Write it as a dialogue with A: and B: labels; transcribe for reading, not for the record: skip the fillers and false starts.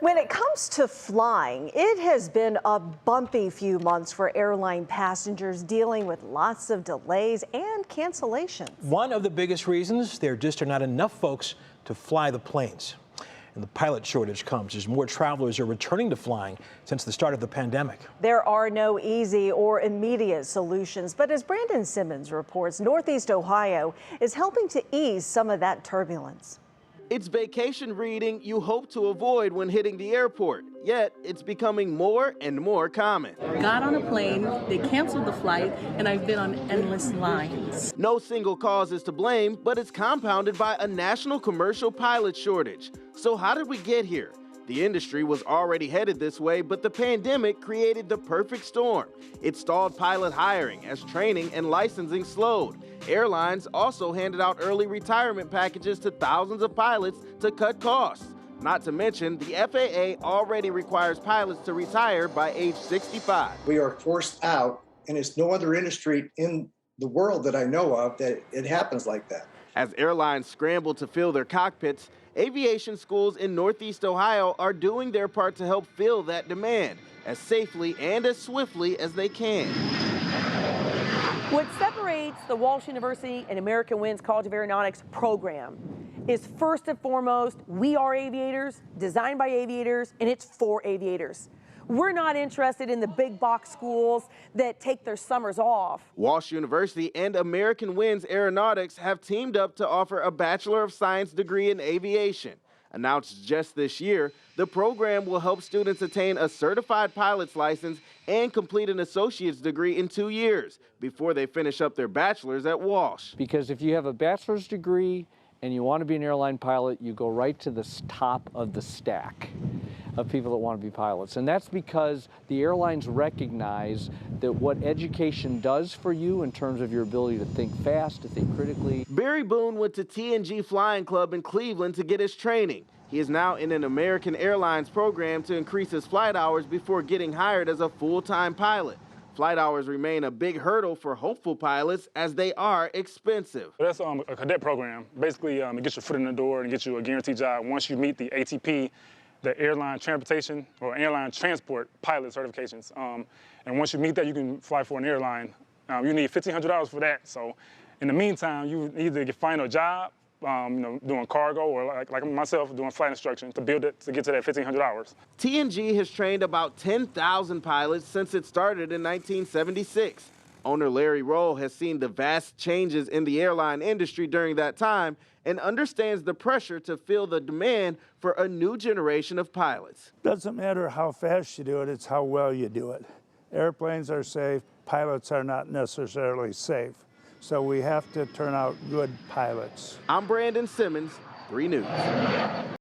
A: When it comes to flying, it has been a bumpy few months for airline passengers dealing with lots of delays and cancellations.
B: One of the biggest reasons, there just are not enough folks to fly the planes. And the pilot shortage comes as more travelers are returning to flying since the start of the pandemic.
A: There are no easy or immediate solutions, but as Brandon Simmons reports, Northeast Ohio is helping to ease some of that turbulence.
C: It's vacation reading you hope to avoid when hitting the airport, yet it's becoming more and more common.
D: Got on a plane, they canceled the flight, and I've been on endless lines.
C: No single cause is to blame, but it's compounded by a national commercial pilot shortage. So how did we get here? The industry was already headed this way, but the pandemic created the perfect storm. It stalled pilot hiring as training and licensing slowed. Airlines also handed out early retirement packages to thousands of pilots to cut costs. Not to mention, the FAA already requires pilots to retire by age 65.
E: We are forced out, and it's no other industry in the world that I know of that it happens like that.
C: As airlines scramble to fill their cockpits, aviation schools in Northeast Ohio are doing their part to help fill that demand as safely and as swiftly as they can.
F: What separates the Walsh University and American Winds College of Aeronautics program is first and foremost, we are aviators, designed by aviators, and it's for aviators. We're not interested in the big box schools that take their summers off.
C: Walsh University and American Winds Aeronautics have teamed up to offer a Bachelor of Science degree in aviation. Announced just this year, the program will help students attain a certified pilot's license and complete an associate's degree in 2 years before they finish up their bachelor's at Walsh.
G: Because if you have a bachelor's degree and you want to be an airline pilot, you go right to the top of the stack of people that want to be pilots. And that's because the airlines recognize that what education does for you in terms of your ability to think fast, to think critically.
C: Barry Boone went to TNG Flying Club in Cleveland to get his training. He is now in an American Airlines program to increase his flight hours before getting hired as a full-time pilot. Flight hours remain a big hurdle for hopeful pilots as they are expensive.
H: That's a cadet program. Basically, it gets your foot in the door and gets you a guaranteed job. Once you meet the ATP, the airline transportation or airline transport pilot certifications. And once you meet that, you can fly for an airline. You need $1,500 for that. So in the meantime, you either find a job, doing cargo, or like myself, doing flight instruction to build it to get to that $1,500.
C: TNG has trained about 10,000 pilots since it started in 1976. Owner Larry Roll has seen the vast changes in the airline industry during that time and understands the pressure to fill the demand for a new generation of pilots.
I: Doesn't matter how fast you do it, it's how well you do it. Airplanes are safe, pilots are not necessarily safe. So we have to turn out good pilots.
C: I'm Brandon Simmons, 3 News.